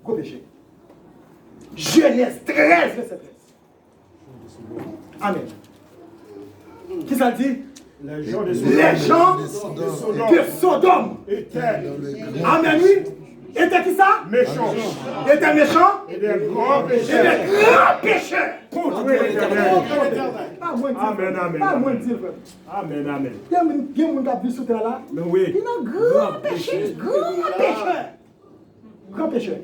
gros péché. Genèse 13, verset 13. Amen. Qui ça dit? Les gens de Sodome. Amen, oui. Était qui ça? Méchants. Était méchant? Et des grands pécheurs. Et des grands pécheurs. Contre l'Éternel. Amen, amen. Pas moins dire, frère. Amen, amen. Il y a un monde qui a vu sur terre là. Mais oui. Il y a un grand péché. Grand pécheur. Grand pécheur.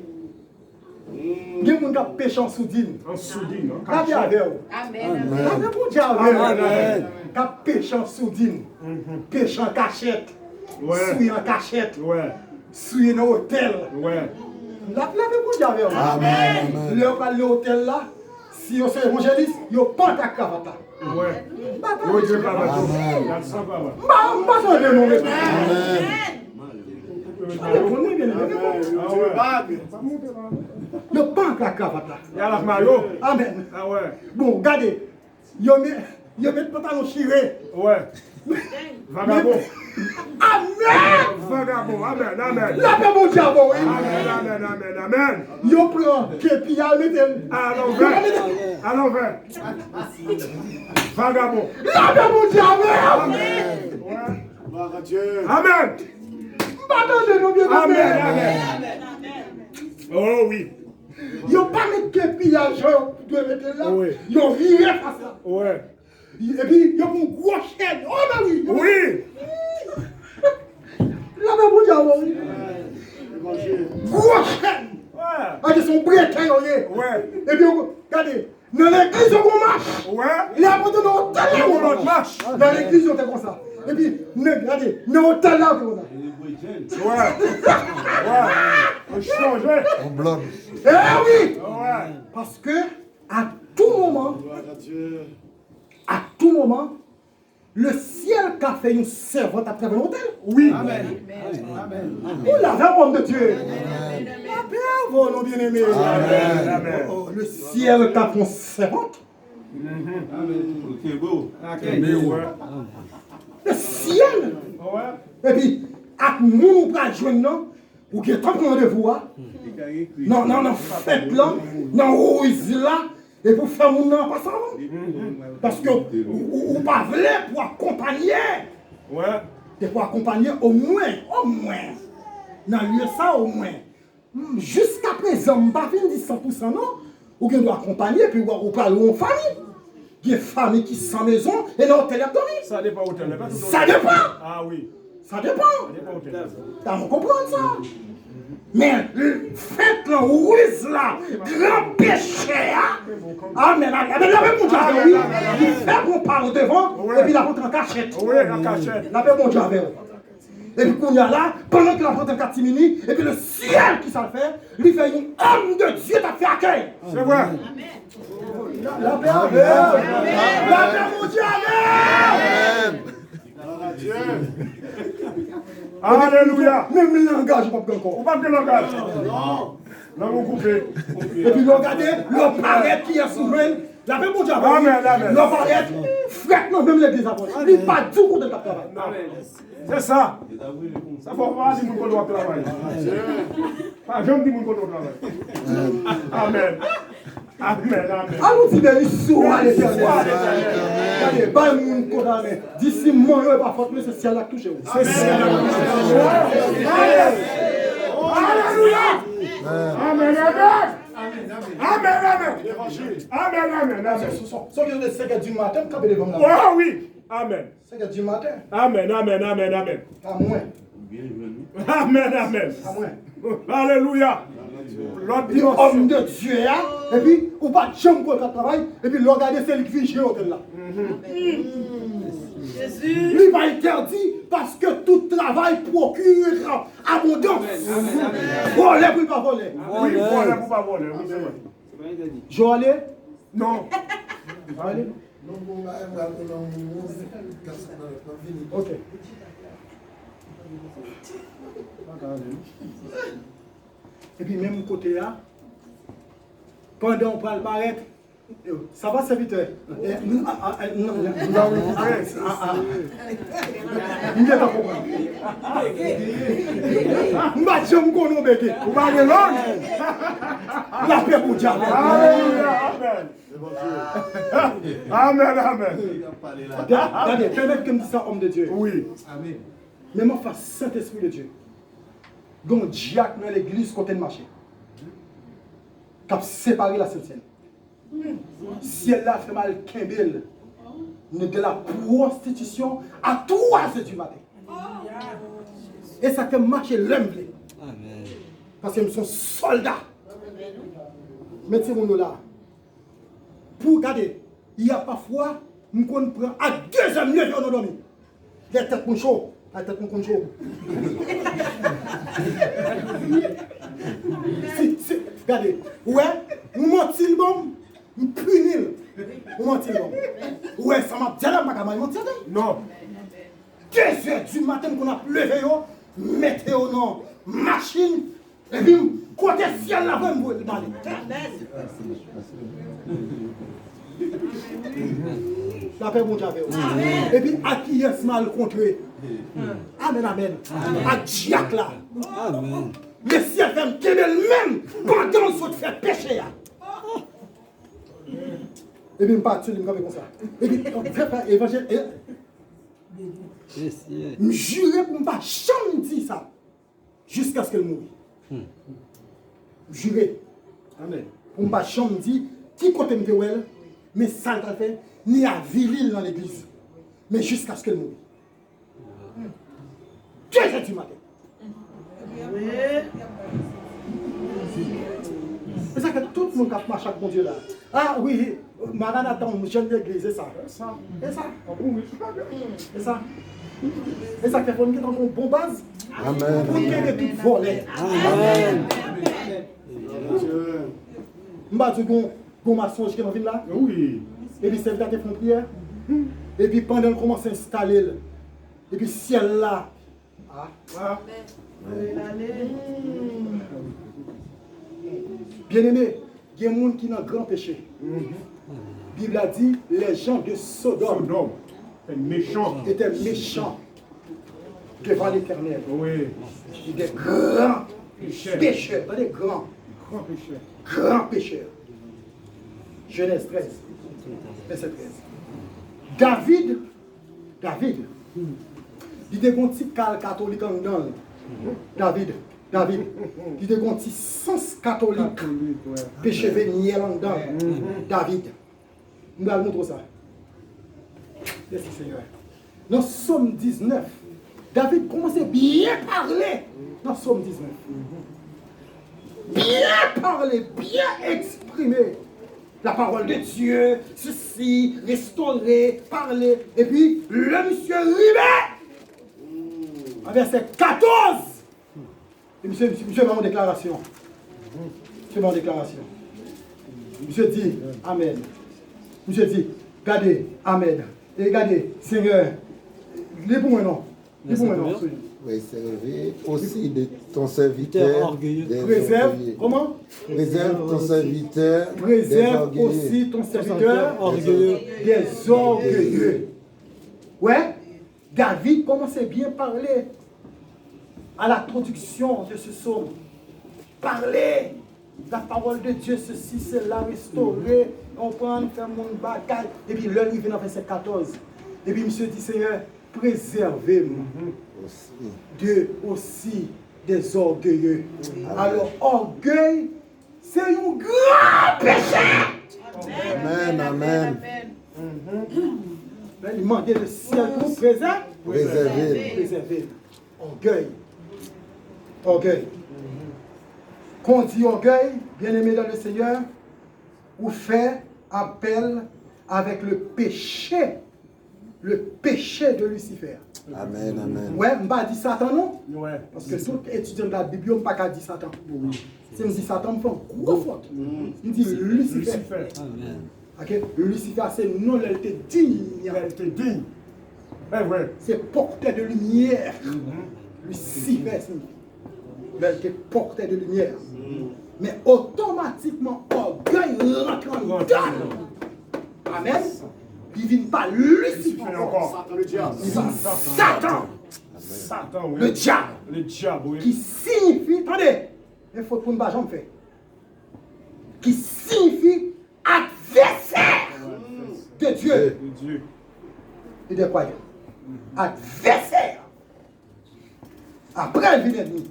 Il y a un monde qui a péché en soudine. En soudine. La vie avec vous. Amen. La vie pour Dieu avec vous. Qui a péché en soudine. Péché en cachette. Souillé en cachette. Souillé dans l'hôtel. La vie pour Dieu avec vous. Amen. Le pas l'hôtel là. Si vous êtes évangéliste, vous pas ta cravate là. Ouais. Pas Oui, Dieu va battre. Amen. Ne pas la cravate là. Il y a la maillot. Amen. Ah ouais. Bon, regardez. Yo met pantalon chiré. Ouais. Vagabond. Amen. Vagabond. Amen. Amen. La paix mon diable. Amen. Yo prend képi à mettre À l'envers. À l'envers. Vagabond. la paix mon diable. Amen. Pardonnez nous bien. Amen. Oh oui. Yo pas mettre képi à Jean doit mettre là. Oui. Yo viré face là. Ouais. Et puis yo une grosse chaîne. Oh ben oui. Oui. La paix mon diable. Grosse chaîne. Ouais. Avec son bretin yo. Ouais. Et puis regardez, dans l'église on marche. Ouais. Il y a un peu de hôtel là. On marche. Dans l'église on fait comme ça. Et puis regardez, dans l'hôtel là comme ça. Ouais. On change. On bloque. Eh oui! Ouais. Parce que à tout moment, le ciel qui a fait une servante à travers l'hôtel. Oui. Vous l'avez, homme de Dieu. La paix, vos non bien-aimés. Amen. Oh, le ciel qui a fait une servante. Le ciel. Ouais. Et puis, à nous, nous prenons joindre, non? Ou qui est en train de voir. Non, faites là, non, rose là, et pour faire mon nom pas ça. Parce que ou pas voulez pour accompagner. Ouais. Et pour accompagner au moins. Dans le lieu ça au moins. Jusqu'à présent, je ne pas dire 100% non. Ou bien doit accompagner, puis ou parler en famille. Il y a des familles qui sont sans maison et dans l'hôtel. Ça dépend où tu es. Ça dépend. Ah oui. Ça dépend. Ça dépend où tu es. T'as comprendre ça? Mais faites la ruse là, grand péché, amen, amen, la paix mon Dieu, oui, il fait qu'on parle devant, et puis la rentre en cachette. Oui, en cachette. La paix mon Dieu avec vous. Et puis qu'on y a là, pendant que la rentre en catimini, et puis le ciel qui s'en fait, lui fait une homme de Dieu t'a fait accueil. C'est vrai. La paix avec vous. La paix mon Dieu avec vous. Alléluia. Même le langage, je ne sais pas encore. On va bien le langage. Non, vous coupez. Et puis regardez, le paraître qui est souverain, la paix mon Dieu avec vous. Amen. Le paraître, frère, non, même l'église après. Il n'est pas du tout de ta travail. C'est ça. Ça faut pas dire qu'on doit travailler. Pas jamais dire qu'on doit travailler. Amen. Allons dire des histoires à l'éternel. Regardez, pas le monde condamné. D'ici moi, il n'y a pas faute, mais c'est ciel là touché. C'est ça. Alléluia. Amen. Sauf que c'est 5 heures du matin, quand devant là. Oh oui. Amen. 5 heures du matin. Amen. À moins. Amen. À moins. Alléluia. L'autre Puis homme de Dieu, et puis, ou pas de chambre pour le travail, et puis, regardez, c'est lui qui vit chez l'hôtel là. Jésus. Lui va interdit parce que tout travail procure abondance. Voler pour ne pas voler. Oui, voler pour pas voler. Oui, c'est vrai. Je vais aller? Non. Allez. Ok. Et puis même côté là, pendant on parle paraître, Ça va, serviteur? Non. Amen, amen. Regardez, permettez que me dise ça, homme de Dieu. Oui. Amen. Mais moi, face Saint-Esprit de Dieu. Donc, diacre dans l'église côté de marché. Qui a séparé la Sainte-Seine. Si elle a fait mal Kimbel, de la prostitution à 3h du matin. Et ça fait marcher l'homme. Parce que nous sommes soldats. Mettez-nous là. Pour regarder, il y a parfois, nous prenons à 2h mieux de nous dormir. Les têtes pour chaud. La tête pour chaud. Regardez, ouais, nous mentons le bon, nous punissons. Nous mentons le bon. Ouais, ça m'a dit là, ma camarade, mentir. Non. 2h du matin qu'on a levé, mettez au nom, machine, et puis, côté ciel là, vous me parlez. La paix, bon Dieu. Et puis, à qui est mal contré? Amen, amen. À Diak là. Amen. Le ciel fait me même pendant qu'on fait péché. Et puis, je ne pas tuer, je comme ça. Et puis, on fait pas évangile. Je jure pour ne pas jamais dire ça. Jusqu'à ce qu'elle mouille. Juré. Amen. Pour ne pas jamais dire qui côté me elle, mais ça ne fait ni à viril dans l'église. Mais jusqu'à ce qu'elle mouille. 2h du matin. C'est ça que tout le monde a marché avec mon Dieu là. Ah oui, Maranatha, jeune d'église, c'est ça. C'est ça. C'est ça. C'est ça qu'il faut nous mettre en bonne base. Amen. Pour qu'il y ait tout volé. Amen. Je vais dire qu'on m'a songe qui est dans la ville là. Oui. Et puis c'est là qu'ils font prière. Et puis pendant qu'on commence à installer. Et puis ciel là. Bien aimé, il y a des gens qui ont un grand péché. La Bible a dit les gens de Sodome étaient méchants devant l'Éternel. Oui. Des grands pécheurs. Pas des grands. Grands pécheurs. Genèse 13, verset 13. David, il était un petit catholique en dedans. David, il était un petit sens catholique. Péché véniel en dedans. David. Nous allons montrer ça. Merci Seigneur. Dans Somme 19, David commençait bien parler. Dans Somme 19. Bien parler, bien exprimer la parole de Dieu, ceci, restaurer, parler. Et puis, le monsieur Rivet, en verset 14, et monsieur va en déclaration. Monsieur va en déclaration. Monsieur dit, Amen. Monsieur dit, regardez, Amen. Et regardez, Seigneur, les pour moi non. Les pour moi non. Réservé aussi de ton serviteur orgueilleux. des Préserve, orgueilleux. comment? Préserve ton serviteur des Préserve orgueilleux. aussi ton serviteur orgueilleux. Des orgueilleux. Ouais, David commençait bien à parler à la traduction de ce psaume. Parler la parole de Dieu, ceci, cela, restaurer, comprendre, faire mon bataille. Et puis l'heure, il vient dans verset 14. Et puis, monsieur dit, Seigneur, préservez-moi de aussi des orgueilleux. Alors, orgueil, c'est un grand péché. Amen, amen. Il manquait le ciel pour préserver. Préserver. Orgueil. Orgueil. Quand on dit orgueil, bien aimé dans le Seigneur, ou fait appel avec le péché de Lucifer. Amen, amen. Ouais, on va dire Satan, non? Ouais. Parce que tout étudiant de la Bible, on ne peut pas dire Satan. Si on dit Satan, on fait une grosse faute. On dit Lucifer. Amen. Okay? Lucifer, c'est non, elle était digne. Elle était digne. Ouais, ouais. C'est porteur de lumière. Lucifer, signifie. mais elle était portée de lumière. Mais automatiquement, orgueil rentre en dedans. Amen. Il ne vient pas Lucifer encore. Le diable. Il vient Satan. Satan, oui. Le diable. Le diable, oui. Qui signifie, attendez, il faut pour ne pas jamais faire. Qui signifie adversaire de Dieu Le Dieu. et des croyants. Adversaire. Après, il vient ennemi.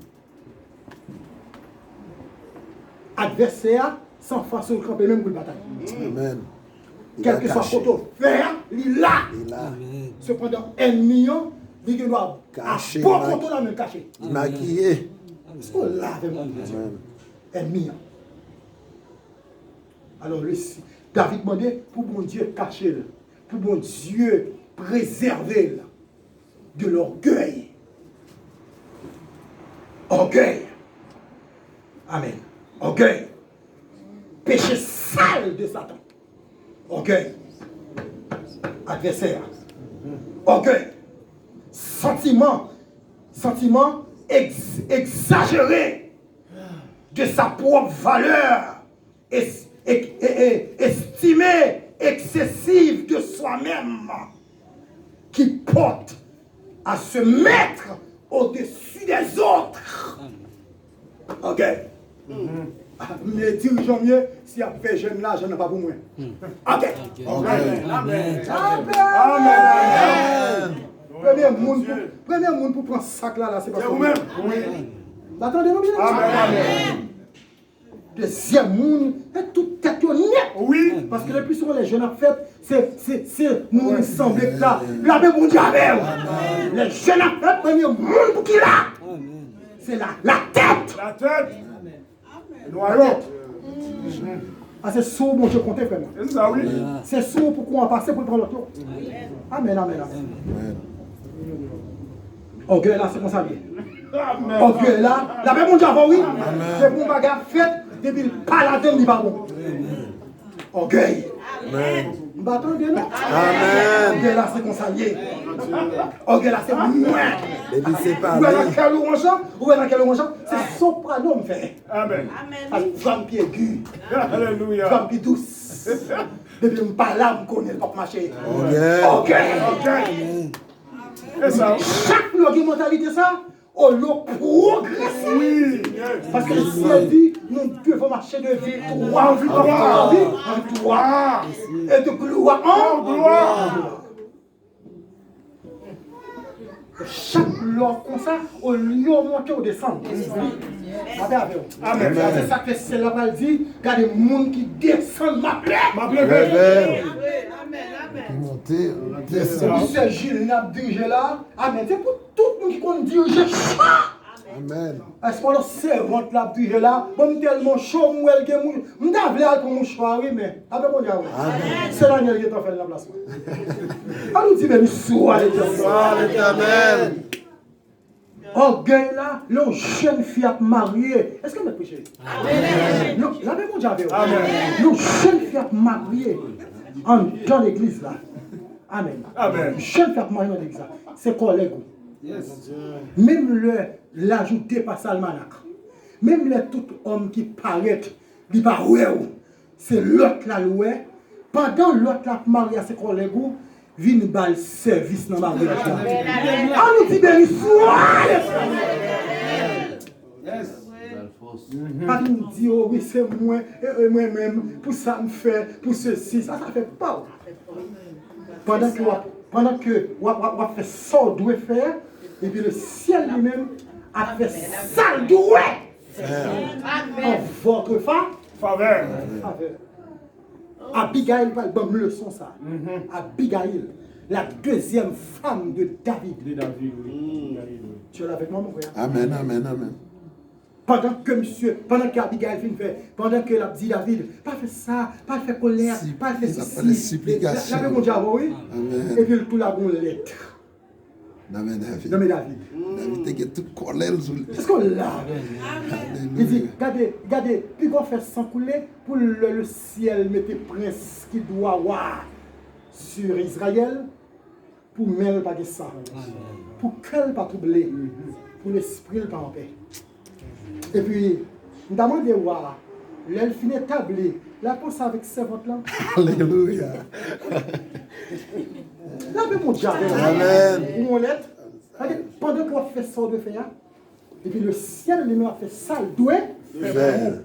Adversaire, sans face au camp, même pour le bataille. Amen. Quel que soit le faire, il est là. Il est là. Cependant, ennemi, il doit Caché, bon côté là même caché. Maquillé. Est-ce qu'on l'a avec mon Dieu? Amen. Ennemi. Alors, David demandait pour mon Dieu cacher, pour mon Dieu préserver de l'orgueil. Orgueil. Amen. Orgueil. Péché sale de Satan. Orgueil. Adversaire. Orgueil. Sentiment exagéré de sa propre valeur. Estimé excessive de soi-même. Qui porte à se mettre au-dessus des autres. Orgueil. Mais dirigeons mieux, si on fait jeune là, je n'ai pas pour moi. Ok. Amen. Amen. Amen. Premier monde pour prendre ce sac là, c'est pas C'est vous-même. Oui. Attendez, non, bien. Amen. Deuxième monde, est tout tête net. Oui. Parce que le plus souvent les jeunes en fait, c'est nous semble que là, la même monde avec. Les jeunes en fait, premier monde pour qui là? C'est la tête. La tête. Le noyau. Ah, c'est sourd, mon Dieu, comptez, frère. C'est ça, oui. C'est sourd pour qu'on en passe pour prendre l'autre. Amen, amen, amen. Amen. Orgueil là, c'est comme ça. Amen. Orgueil là, la même mon Dieu avant, oui. C'est pour bagarre fait, depuis le paladin, il va bon. Orgueil. Amen. M'attendez, non? Amen. Orgueil là, c'est comme ça. Orgueil là, c'est moins. Les vies Ou séparées. dans quel orange, c'est soprano me fait. Amen. Femme pied aigu, Alléluia. femme pied douce. Depuis me parle là, me connaît le pop marché. Amen. Orgueil. Et ça. Chaque logis mentalité ça, on l'a progressé. Oui. Parce que si elle dit, nous devons marcher de victoire en victoire, en victoire, et de gloire en gloire. Chaque loi comme ça, au lieu de monter ou descendre. Amen. C'est ça que c'est là qu'elle dit, regardez les gens qui descendent ma plaie. Amen. Amen. Monter, C'est descendre. pour Gilles n'a dirigé là. Amen. C'est pour tout le monde qui compte diriger ça. Amen. Est-ce qu'on a servante là, dirigé là? Bon, tellement chaud, moi, elle est mou. Je n'avais pour mon choix, oui, mais. Avec mon diable. C'est là qui est en fait la place. Alors, dit, mais soit Amen. orgueil là, le jeune fille a marié. Est-ce que vous prêchez? Amen. La même mon diable. Amen. Le jeune fille a marié dans l'église là. Amen. Amen. Le jeune fille a marié dans l'église là. C'est collègue. Même l'ajout dépasse almanach. Même les tout homme qui paraît, il va ouais, c'est l'autre là loué. Pendant l'autre là marié à ses collègues, vient bal service dans le mariage. Ah, nous dit béni soit. Pas nous dit oh oui c'est moi-même pour ça me fait pour ceci ça fait pas. Pendant que on fait ça doit faire et puis le ciel lui-même a fait ça doit en votre Faveur. faveur. Abigail va donner une leçon ça. Abigail, la deuxième femme de David. De David, oui. Tu es là avec moi mon frère. Amen, amen, amen. Pendant qu'Abigail vient faire, pendant que la dit David, pas fait ça, pas fait colère, pas fait Ça fait les supplications. La mon diable, oui. Amen. Et puis tout la bonne lettre. Amen, David. Non mais David. David, tu es tout colère. Est-ce qu'on l'a? Il dit, regardez, puis qu'on fait sans couler pour le ciel mettre prince qui doit avoir sur Israël pour mêler pas de ça. Pour qu'elle pas troubler, pour l'esprit pas en paix. Et puis, nous avons demandé, l'elle finit établi. La pense avec servante là. Alléluia. Là, mon jardin. Amen. Ou mon lettre. Pendant qu'on fait ça de faire, et puis le ciel lui-même a fait ça, le doigt. Faire.